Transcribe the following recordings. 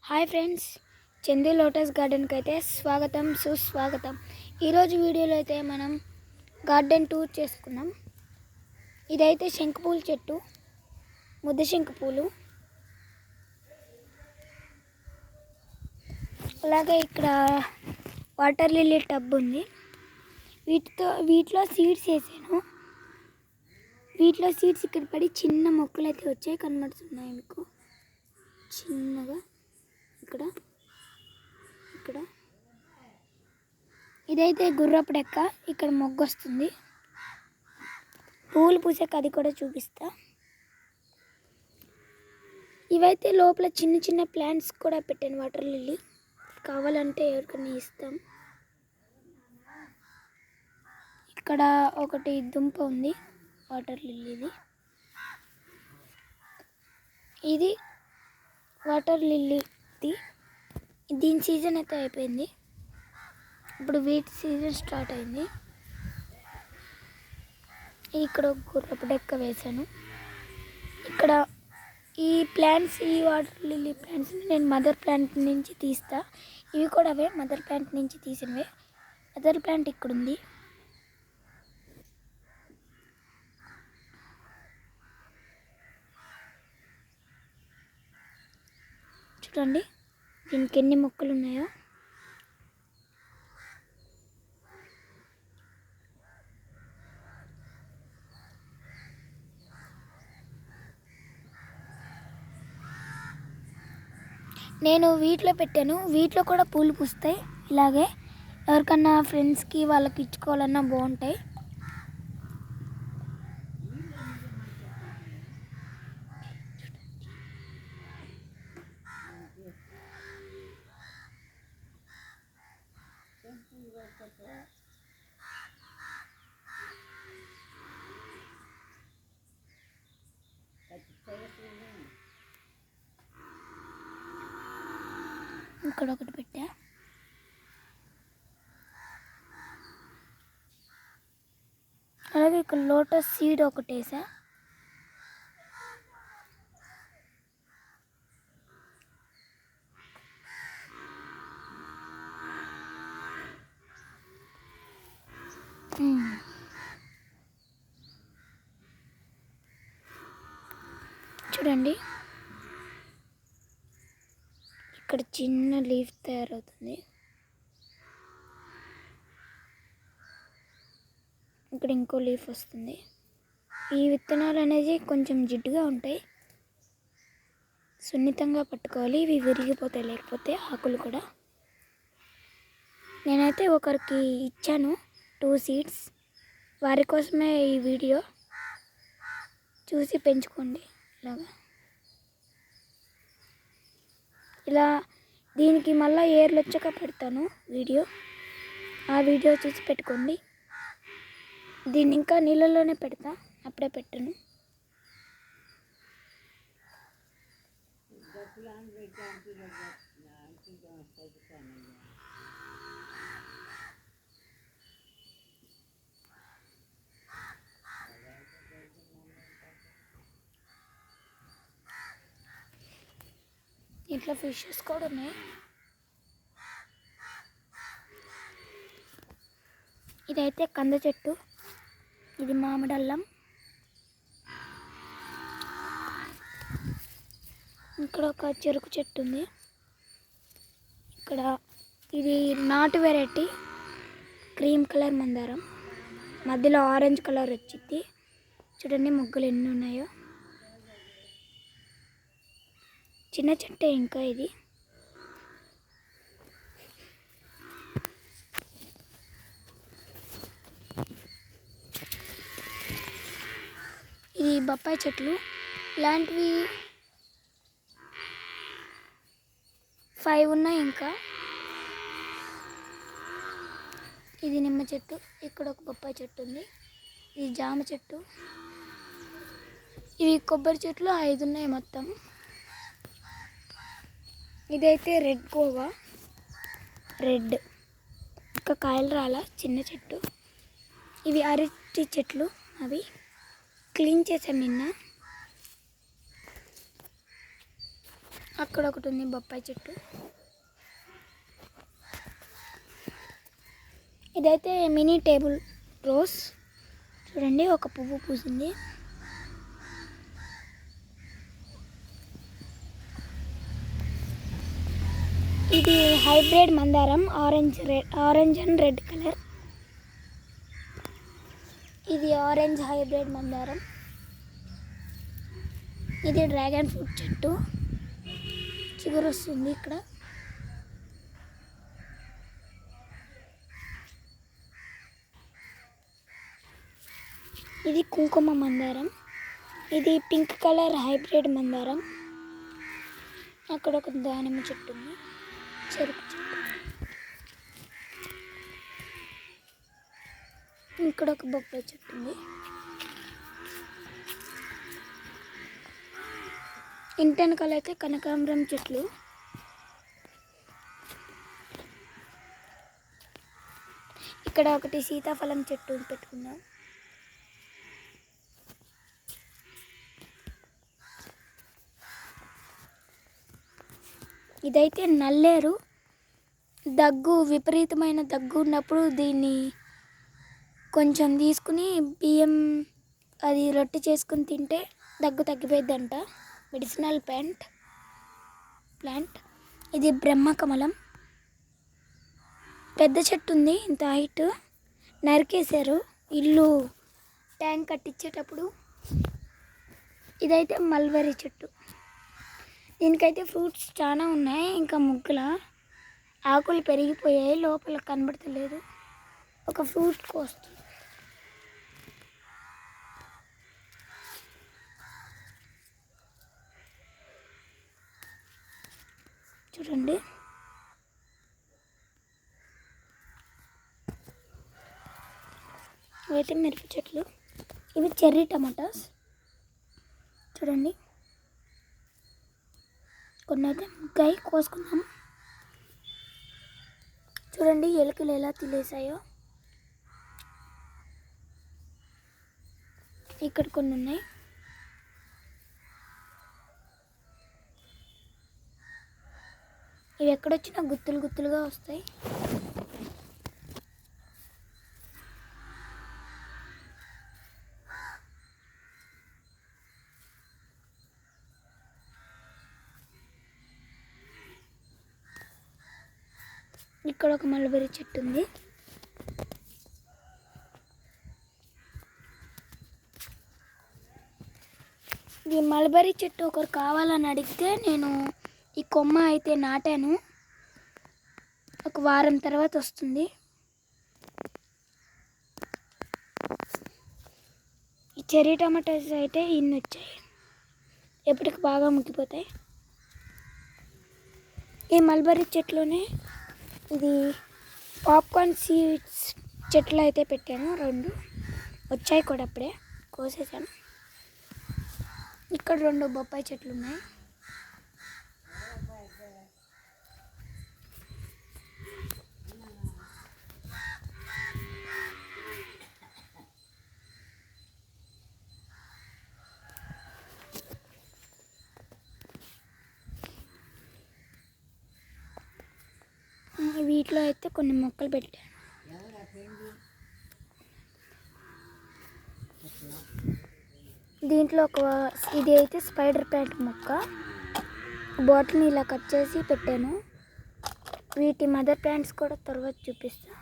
Hi friends, Chandu lotus గార్డెన్కి అయితే స్వాగతం సుస్వాగతం. ఈరోజు వీడియోలో అయితే మనం గార్డెన్ టూర్ చేసుకున్నాం. ఇదైతే శంకుపూల చెట్టు, ముద్ద శంకు పూలు. అలాగే ఇక్కడ వాటర్ లిల్లీ టబ్ ఉంది. వీటిలో సీడ్స్ వేసాను. వీటిలో సీడ్స్ ఇక్కడ పడి చిన్న మొక్కలు అయితే వచ్చాయి, కనబడుతున్నాయి మీకు చిన్నగా. ఇక్కడ ఇదైతే గుర్రపు డెక్క. ఇక్కడ మొగ్గు వస్తుంది, పూలు పూసాక అది కూడా చూపిస్తా. ఇవైతే లోపల చిన్న చిన్న ప్లాంట్స్ కూడా పెట్టాను, వాటర్ లిల్లీ. కావాలంటే ఎవరికైనా ఇస్తాం. ఇక్కడ ఒకటి దుంప ఉంది, వాటర్ లిల్లీది. ఇది వాటర్ లిల్లీది. దీని సీజన్ అయితే అయిపోయింది, ఇప్పుడు వీటి సీజన్ స్టార్ట్ అయింది. ఇక్కడ గుర్రపు డెక్క వేసాను. ఇక్కడ ఈ ప్లాంట్స్, ఈ వాటర్ లిల్లీ ప్లాంట్స్ని నేను మదర్ ప్లాంట్ నుంచి తీస్తా. ఇవి కూడా అవే మదర్ ప్లాంట్ నుంచి తీసినవే. మదర్ ప్లాంట్ ఇక్కడ ఉంది. చూడండి దీనికి ఎన్ని మొక్కలు ఉన్నాయో. నేను వీటిలో పెట్టాను, వీటిలో కూడా పూలు పూస్తాయి. ఇలాగే ఎవరికన్నా ఫ్రెండ్స్కి వాళ్ళకి ఇచ్చుకోవాలన్నా బాగుంటాయి. ఇక్కడ ఒకటి పెట్టా. అలాగే ఇక్కడ లోటస్ సీడ్ ఒకటి వేసా. చూడండి ఇక్కడ చిన్న లీఫ్ తయారవుతుంది. ఇక్కడ ఇంకో లీఫ్ వస్తుంది. ఈ విత్తనాలు అనేది కొంచెం జిడ్డుగా ఉంటాయి, సున్నితంగా పట్టుకోవాలి. ఇవి విరిగిపోతాయి లేకపోతే ఆకులు కూడా. నేనైతే ఒకరికి ఇచ్చాను 2 సీడ్స్. వారి కోసమే ఈ వీడియో, చూసి పెంచుకోండి. ఇలా దీనికి మళ్ళీ ఏర్లు వచ్చాక పెడతాను వీడియో, ఆ వీడియో చూసి పెట్టుకోండి. దీన్ని ఇంకా నీళ్ళలోనే పెడతా, అప్పుడే పెట్టను. ఇట్లా ఫిషెస్ కూడా ఉన్నాయి. ఇదైతే కంద చెట్టు, ఇది మామిడల్లం. ఇక్కడ ఒక చెరుకు చెట్టు ఉంది. ఇక్కడ ఇది నాటు వెరైటీ, క్రీమ్ కలర్ మందారం, మధ్యలో ఆరెంజ్ కలర్ వచ్చింది. చూడండి మొగ్గలు ఎన్ని ఉన్నాయో. చిన్న చెట్టే ఇంకా ఇది. ఇది బొప్పాయి చెట్లు, ఇలాంటివి 5 ఉన్నాయి ఇంకా. ఇది నిమ్మ చెట్టు, ఇక్కడ ఒక బొప్పాయి చెట్టు ఉంది. ఇది జామ చెట్టు. ఇవి కొబ్బరి చెట్లు 5 ఉన్నాయి మొత్తం. ఇదైతే రెడ్ గోవా, రెడ్, ఇంకా కాయలు రాలా, చిన్న చెట్టు. ఇవి అరటి చెట్లు, అవి క్లీన్ చేశాను నిన్న. అక్కడ ఒకటి ఉంది బొప్పాయి చెట్టు. ఇదైతే మినీ టేబుల్ రోజ్. చూడండి ఒక పువ్వు పూసింది. ఇది హైబ్రిడ్ మందారం, ఆరెంజ్ అండ్ రెడ్ కలర్. ఇది ఆరెంజ్ హైబ్రిడ్ మందారం. ఇది డ్రాగన్ ఫ్రూట్ చెట్టు, చిగురు వస్తుంది ఇక్కడ. ఇది కుంకుమ మందారం. ఇది పింక్ కలర్ హైబ్రిడ్ మందారం. అక్కడ ఒక దానిమ్మ చెట్టు ఉంది, చెరుకు చెట్టు. ఇక్కడ ఒక బొప్పాయి చెట్టు ఉంది. ఇంటి వెనకాల అయితే కనకాంబరం చెట్లు. ఇక్కడ ఒకటి సీతాఫలం చెట్టు పెట్టుకున్నాం. ఇదైతే నల్లేరు. విపరీతమైన దగ్గు ఉన్నప్పుడు దీన్ని కొంచెం తీసుకుని బియ్యం అది రొట్టె చేసుకుని తింటే దగ్గు తగ్గిపోయిద్దంట. Medicinal plant. ఇది బ్రహ్మకమలం. పెద్ద చెట్టు ఉంది, ఇంత హైట్. నరికేశారు ఇల్లు ట్యాంక్ కట్టించేటప్పుడు. ఇదైతే మల్బరీ చెట్టు. దీనికైతే ఫ్రూట్స్ చాలా ఉన్నాయి, ఇంకా ముగ్గుల ఆకులు పెరిగిపోయాయి, లోపల కనబడతలేదు. ఒక ఫ్రూట్ కోస్తుంది. చూడండి, ఇవైతే మిరప చెట్లు. ఇవి చెర్రీ టమాటాస్. చూడండి, కొన్ని అయితే ముగ్గాయి, కోసుకున్నాము. చూడండి ఎలుకలు ఎలా తినేసాయో. ఇక్కడ కొన్ని ఉన్నాయి. ఇవి ఎక్కడొచ్చినా గుత్తులు గుత్తులుగా వస్తాయి. ఇక్కడ ఒక మల్బరీ చెట్టు ఉంది. ఈ మల్బరీ చెట్టు ఒకరు కావాలని అడిగితే నేను ఈ కొమ్మ అయితే నాటాను. ఒక వారం తర్వాత వస్తుంది. ఈ చెర్రీ టమాటాస్ అయితే ఇన్ని వచ్చాయి, ఎప్పటికి బాగా ముగ్గిపోతాయి. ఈ మల్బరీ చెట్లోనే ఇది పాప్కార్న్ సీడ్స్ చెట్లు అయితే పెట్టాను. 2 వచ్చాయి కూడా, అప్పుడే కోసేసాను. ఇక్కడ 2 బొప్పాయి చెట్లు ఉన్నాయి. వీటిలో అయితే కొన్ని మొక్కలు పెట్టాను. దీంట్లో ఇది అయితే స్పైడర్ ప్లాంట్ మొక్క. బాటిల్ని ఇలా కట్ చేసి పెట్టాను. వీటి మదర్ ప్లాంట్స్ కూడా తర్వాత చూపిస్తా.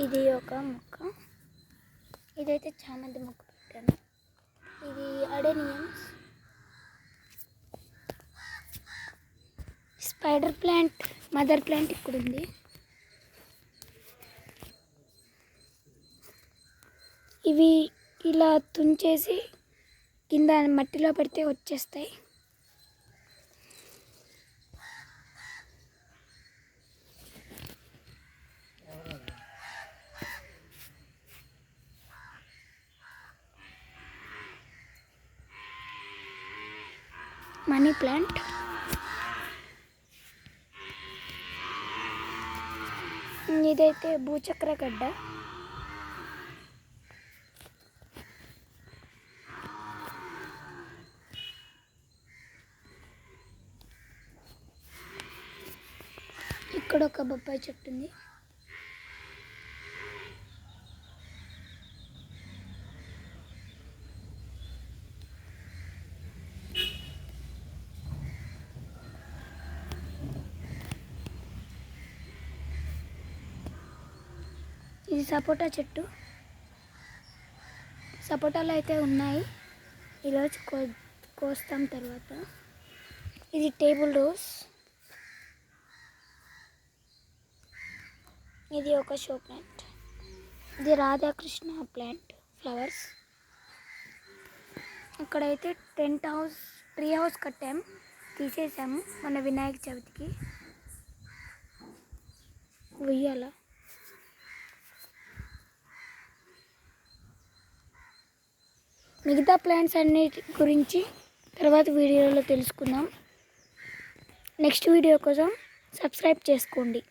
ఇది ఒక మొక్క. ఇదైతే చామంతి మొక్క పెట్టాను. ఇది adeniums. Spider plant mother plant ఇక్కడ ఉంది. ఇవి ఇలా తుంచేసి కింద మట్టిలో పెడితే వచ్చేస్తాయి. Money plant. ఇదైతే భూచక్ర గడ్డ. ఇక్కడ ఒక బొప్పాయి చెట్టు ఉంది. ఇది సపోటా చెట్టు. సపోటాలు అయితే ఉన్నాయి, ఈరోజు కోస్తాం తర్వాత. ఇది టేబుల్ రోజ్. ఇది ఒక షో ప్లాంట్. ఇది రాధాకృష్ణ ప్లాంట్ ఫ్లవర్స్. అక్కడైతే ట్రీ హౌస్ కట్టాం, తీసేసాము మన వినాయక చవితికి. ఉయ్యాల. మిగతా ప్లాంట్స్ అన్నిటి గురించి తర్వాత వీడియోలో తెలుసుకుందాం. నెక్స్ట్ వీడియో కోసం సబ్స్క్రైబ్ చేసుకోండి.